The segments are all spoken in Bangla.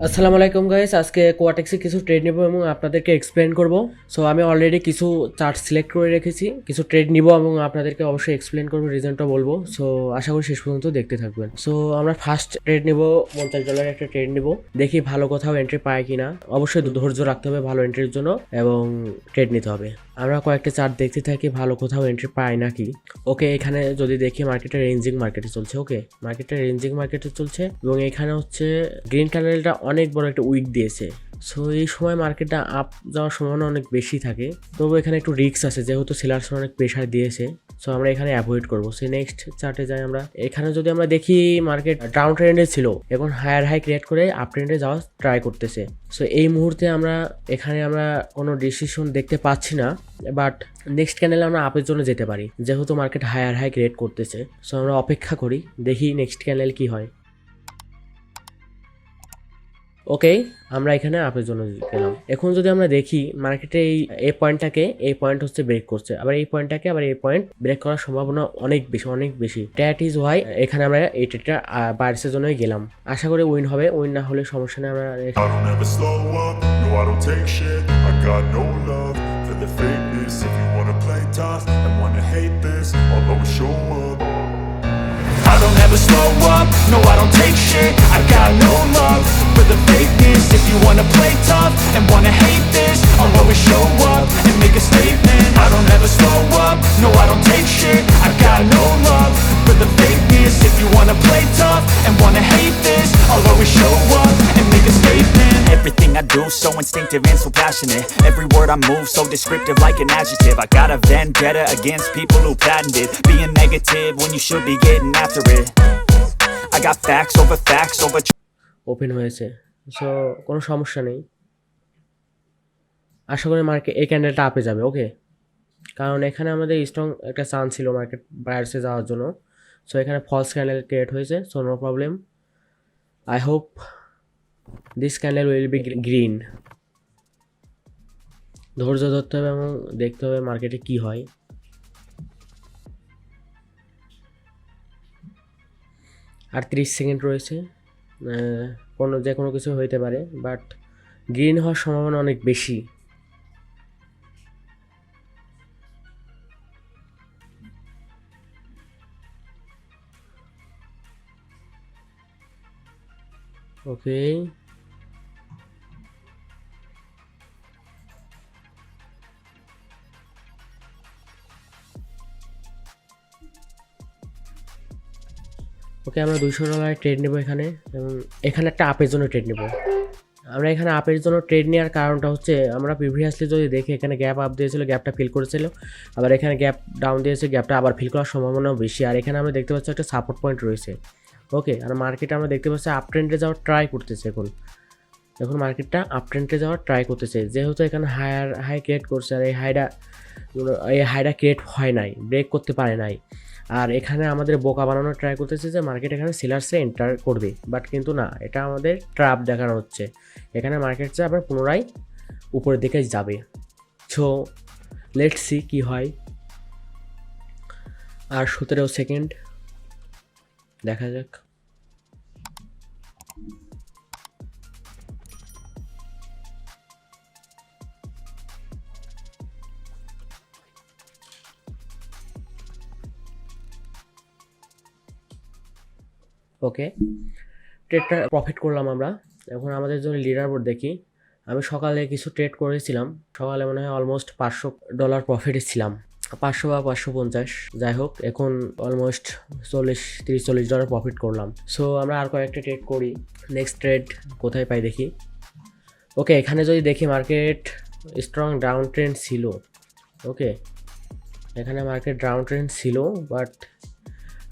আসসালামু আলাইকুম গাইস, আজকে কোয়াটেক্সে কিছু ট্রেড নেব এবং আপনাদেরকে এক্সপ্লেন করব। সো আমি অলরেডি কিছু চার্ট সিলেক্ট করে রেখেছি, কিছু ট্রেড নিব এবং আপনাদেরকে অবশ্যই এক্সপ্লেন করবো, রিজনটা বলবো। সো আশা করি শেষ পর্যন্ত দেখতে থাকবেন। সো আমরা ফার্স্ট ট্রেড নিব, $50 একটা ট্রেড নিব, দেখি ভালো কোথাও এন্ট্রি পায় কিনা। অবশ্যই ধৈর্য রাখতে হবে ভালো এন্ট্রির জন্য এবং ট্রেড নিতে হবে। আমরা কয়েকটা চার্ট দেখতে থাকি ভালো কোথাও এন্ট্রি পায় নাকি। ওকে, এখানে যদি দেখি মার্কেটে রেঞ্জিং মার্কেটে চলছে। ওকে, মার্কেটে রেঞ্জিং মার্কেটে চলছে এবং এখানে হচ্ছে গ্রিন ক্যান্ডেলটা অনেক বড় একটা উইক দিয়েছে। সো এই সময় মার্কেটটা আপ যাওয়ার সম্ভাবনা অনেক বেশি থাকে, তবু এখানে একটু রিস্ক আছে যেহেতু সেলার্স অনেক প্রেশার দিয়েছে। সো আমরা এখানে অ্যাভয়েড করবো। সে নেক্সট চার্টে যাই আমরা। এখানে যদি আমরা দেখি মার্কেট ডাউন ট্রেন্ডে ছিল, এখন হায়ার হাই ক্রিয়েট করে আপ ট্রেন্ডে যাওয়ার ট্রাই করতেছে। সো এই মুহূর্তে আমরা এখানে কোনো ডিসিশন দেখতে পাচ্ছি না, বাট নেক্সট ক্যান্ডেলে আমরা আপের জন্য যেতে পারি যেহেতু মার্কেট হায়ার হাই ক্রিয়েট করতেছে। সো আমরা অপেক্ষা করি, দেখি নেক্সট ক্যান্ডেল কি হয়। ওকে, আমরা এখানে আপের জন্য গেলাম। এখন যদি আমরা দেখি মার্কেটে এই পয়েন্টটাকে, এই পয়েন্ট হচ্ছে ব্রেক করছে, আবার এই পয়েন্টটাকে, আবার এই পয়েন্ট ব্রেক করার সম্ভাবনা অনেক বেশি অনেক বেশি। দ্যাট ইজ ওয়াই এখানে আমরা এই ট্রেডটা বাইরের জন্যই গেলাম। আশা করি উইন হবে, উইন না হলে সমস্যা নেই। আমরা I don't ever slow up, no I don't take shit. I got no love for the fakeness. If you wanna play tough and wanna hate this, I'll always show up. I don't ever slow up, no I don't take shit. I got no love for the fakeness. If you wanna play tough and wanna hate this, I'll always show up and make a statement. I don't ever slow up, no I don't take shit. I got no love for the fakeness. If you wanna play tough and wanna hate this, I'll always show up and make a statement. Everything I do so instinctive and so passionate. Every word I move so descriptive like an adjective. I got a vendetta against people who patented being negative when you should be getting after it. I got facts over open হয়েছে। সো কোনো সমস্যা নেই, আশা করি মার্কেট এই ক্যান্ডেলটা আপে যাবে। ওকে, কারণ এখানে আমাদের স্ট্রং একটা চান্স ছিল মার্কেট বায়ার্সে যাওয়ার জন্য। সো এখানে ফলস ক্যান্ডেল ক্রিয়েট হয়েছে, so no problem. I hope this candle will be green. ধৈর্য ধরতে হবে এবং দেখতে হবে মার্কেটে কি হয়। আর 30 সেকেন্ড রয়েছে, যে কোনো কিছু হইতে পারে, বাট গ্রিন হওয়ার সম্ভাবনা অনেক বেশি। ওকে, ওকে আমরা $200 ট্রেড নেব এখানে, এবং এখানে একটা আপের জন্য ট্রেড নেব। আমরা এখানে আপের জন্য ট্রেড নেওয়ার কারণটা হচ্ছে আমরা প্রিভিয়াসলি যদি দেখি এখানে গ্যাপ আপ দিয়েছিল, গ্যাপটা ফিল করেছিল, আবার এখানে গ্যাপ ডাউন দিয়েছে, গ্যাপটা আবার ফিল করার সম্ভাবনাও বেশি। আর এখানে আমরা দেখতে পাচ্ছি একটা সাপোর্ট পয়েন্ট রয়েছে। ওকে, আর মার্কেট আমরা দেখতে পাচ্ছি আপ ট্রেন্ডে যাওয়ার ট্রাই করতেছে। এখন মার্কেটটা আপ ট্রেন্ডে যাওয়ার ট্রাই করতেছে যেহেতু এখানে হায়ার হাই ক্রিয়েট করছে, আর এই হাইটা ক্রিয়েট হয় নাই, ব্রেক করতে পারে নাই। আর এখানে আমাদের বোকা বানানোর ট্রাই করতেছে যে মার্কেট এখানে সেলার্সে এন্টার করবে, বাট কিন্তু না, এটা আমাদের ট্র্যাপ দেখানো হচ্ছে। এখানে মার্কেটটা আবার পুনরায় উপরের দিকে যাবে। সো লেটস সি কি হয়। আর 17 সেকেন্ড, দেখা যাক। ওকে, ট্রেডটা প্রফিট করলাম আমরা। এখন আমাদের জন্য লিডার বোর্ড দেখি। আমি সকালে কিছু ট্রেড করেছিলাম, সকালে মনে হয় অলমোস্ট $500 প্রফিটে ছিলাম, 500 বা 550, যাই হোক। এখন অলমোস্ট $30-40 প্রফিট করলাম। সো আমরা আর কয়েকটা ট্রেড করি। নেক্সট ট্রেড কোথায় পাই দেখি। ওকে, এখানে যদি দেখি মার্কেট স্ট্রং ডাউন ট্রেন্ড ছিল। ওকে, এখানে মার্কেট ডাউন ট্রেন্ড ছিল, বাট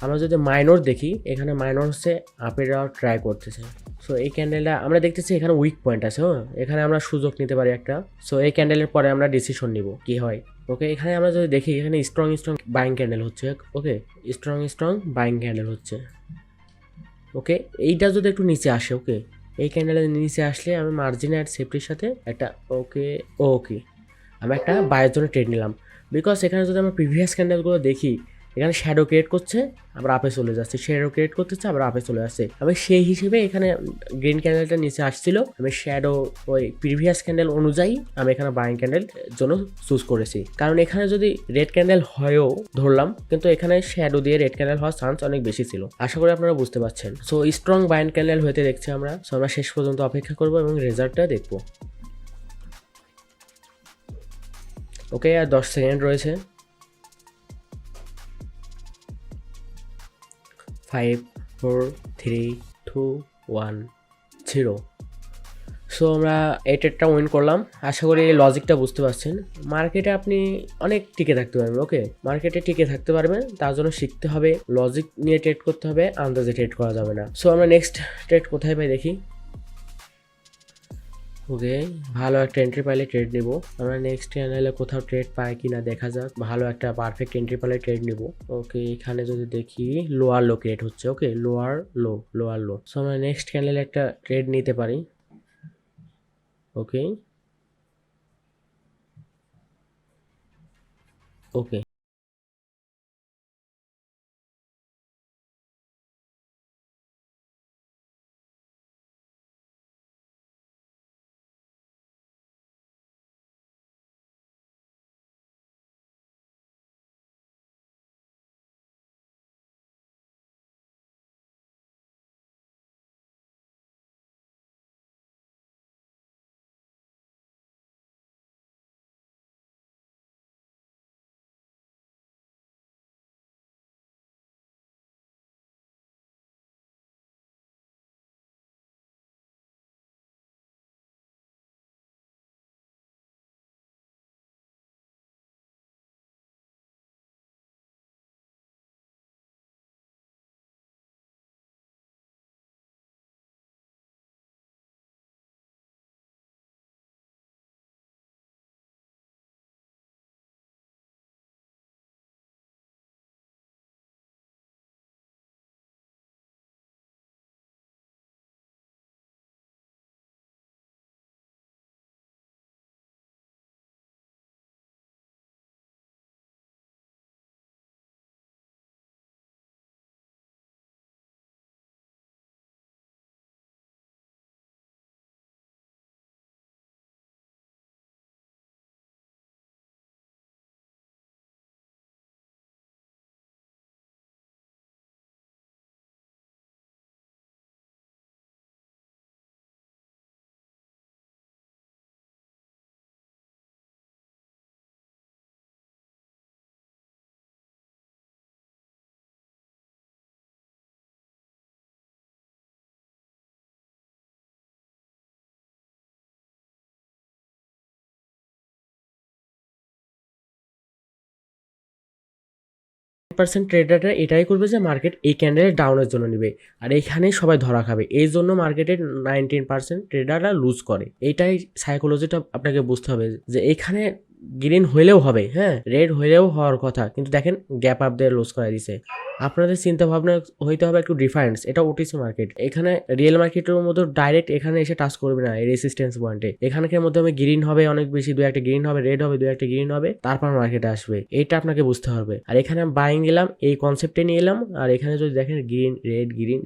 আমরা যদি মাইনর দেখি, এখানে মাইনর হচ্ছে আপে যাওয়ার ট্রাই করতেছে। সো এই ক্যান্ডেলটা আমরা দেখতেছি এখানে উইক পয়েন্ট আছে। এখানে আমরা সুযোগ নিতে পারি একটা। সো এই ক্যান্ডেলের পরে আমরা ডিসিশন নিব কি হয়। ওকে, এখানে আমরা যদি দেখি এখানে স্ট্রং বাইং ক্যান্ডেল হচ্ছে। ওকে, স্ট্রং বাইং ক্যান্ডেল হচ্ছে। ওকে, এইটা যদি একটু নিচে আসে, ওকে, এই ক্যান্ডেলের নিচে আসলে আমি মার্জিন আর সেফটির সাথে একটা ওকে আমি একটা বায়ের জন্য ট্রেড নিলাম। বিকজ এখানে যদি আমরা প্রিভিয়াস ক্যান্ডেলগুলো দেখি, এখানে শ্যাডো ক্রিয়েট করছে, আবার আপে চলে যাচ্ছে, শ্যাডো ক্রিয়েট করতেছে, আবার আপে চলে যাচ্ছে। আমি সেই হিসেবে এখানে গ্রিন ক্যান্ডেলটা নিচে আসছিল, আমি শ্যাডো ওই প্রিভিয়াস ক্যান্ডেল অনুযায়ী আমি এখানে বাইং ক্যান্ডেল জন্য চুজ করেছি। কারণ এখানে যদি রেড ক্যান্ডেল হয়েও ধরলাম, কিন্তু এখানে শ্যাডো দিয়ে রেড ক্যান্ডেল হওয়ার চান্স অনেক বেশি ছিল। আশা করি আপনারা বুঝতে পারছেন। সো স্ট্রং বাইং ক্যান্ডেল হতে দেখছি আমরা। সো আমরা শেষ পর্যন্ত অপেক্ষা করবো এবং রেজাল্টটা দেখবো। ওকে, আর 10 সেকেন্ড রয়েছে। 5 4 3 2 1 0। সো আমরা এই ট্রেডটা উইন করলাম। আশা করি এই লজিকটা বুঝতে পারছেন। মার্কেটে আপনি অনেক টিকে থাকতে পারবেন। ওকে, মার্কেটে টিকে থাকতে পারবেন, তার জন্য শিখতে হবে, লজিক নিয়ে ট্রেড করতে হবে, আন্দাজে ট্রেড করা যাবে না। সো আমরা নেক্সট ট্রেড কোথায় পাই দেখি। ওকে, ভালো একটা এন্ট্রি পাইলে ট্রেড নিব আমরা। নেক্সট চ্যানেলে কোথাও ট্রেড পাই কিনা দেখা যাক। ভালো একটা পারফেক্ট এন্ট্রি পাইলে ট্রেড নিব। ওকে, এখানে যদি দেখি লোয়ার লো ক্রিয়েট হচ্ছে। ওকে, লোয়ার লো। সো আমরা নেক্সট চ্যানেলে একটা ট্রেড নিতে পারি। ওকে ওকে পার্সেন্ট ট্রেডাররা এটাই করবে যে মার্কেট এই ক্যান্ডেলের ডাউনের জন্য নেবে, আর এইখানেই সবাই ধরা খাবে। এই জন্য মার্কেটের 19% ট্রেডাররা লুজ করে। এইটাই সাইকোলজিটা আপনাকে বুঝতে হবে যে এখানে গ্রিন হইলেও হবে, হ্যাঁ, রেড হইলেও হওয়ার কথা, কিন্তু দেখেন গ্যাপ আপ দিয়ে লুজ করে দিছে। আপনাদের চিন্তা ভাবনা হইতে হবে একটু ডিফারেন্স। এটা ওটিসি মার্কেট, এখানে রিয়েল মার্কেটের মধ্যে ডাইরেক্ট এখানে এসে টাচ করবে না এই রেসিস্টেন্স পয়েন্টে। এখানকার মধ্যে আমি গ্রিন হবে অনেক বেশি, দু একটা গ্রিন হবে, রেড হবে, দু একটা গ্রিন হবে, তারপর মার্কেটে আসবে। এইটা আপনাকে বুঝতে হবে। আর এখানে আমি বাইং গেলাম, এই কনসেপ্টে নিয়ে এলাম। আর এখানে যদি দেখেন গ্রিন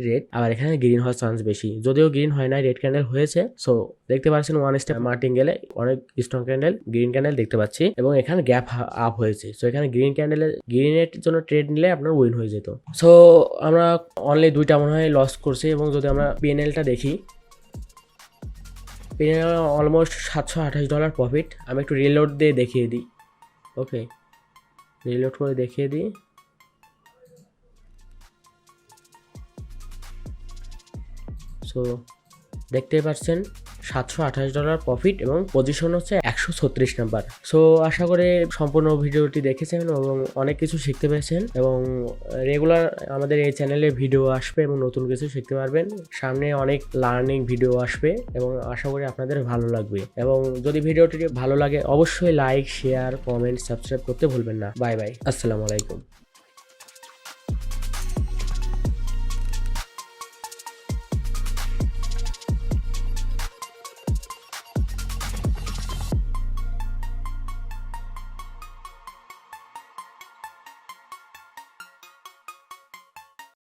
রেড, আবার এখানে গ্রিন হওয়ার চান্স বেশি, যদিও গ্রিন হয় না, রেড ক্যান্ডেল হয়েছে। সো দেখতে পাচ্ছেন ওয়ান স্টেপ মার্টিং গেলে অনেক স্ট্রং ক্যান্ডেল, গ্রিন ক্যান্ডেল দেখতে পাচ্ছি, এবং এখানে গ্যাপ আপ হয়েছে। সো এখানে গ্রিনের জন্য ট্রেড নিলে আপনার উইন হয়ে যেত। সো আমরা অনলি 2টা মনে হয় লস করছি। এবং যদি আমরা পিএনএলটা দেখি, পিএনএল অলমোস্ট $728 প্রফিট। আমি একটু রিলোড দিয়ে দেখিয়ে দিই। ওকে, রিলোড করে দেখিয়ে দিই। সো দেখতেই পাচ্ছেন $728 প্রফিট এবং পজিশন হচ্ছে 136 নাম্বার। সো আশা করি সম্পূর্ণ ভিডিওটি দেখেছেন এবং অনেক কিছু শিখতে পেরেছেন, এবং রেগুলার আমাদের এই চ্যানেলে ভিডিও আসবে এবং নতুন কিছু শিখতে পারবেন। সামনে অনেক লার্নিং ভিডিও আসবে এবং আশা করি আপনাদের ভালো লাগবে। এবং যদি ভিডিওটি ভালো লাগে অবশ্যই লাইক, শেয়ার, কমেন্ট, সাবস্ক্রাইব করতে ভুলবেন না। বাই বাই, আসসালামু আলাইকুম।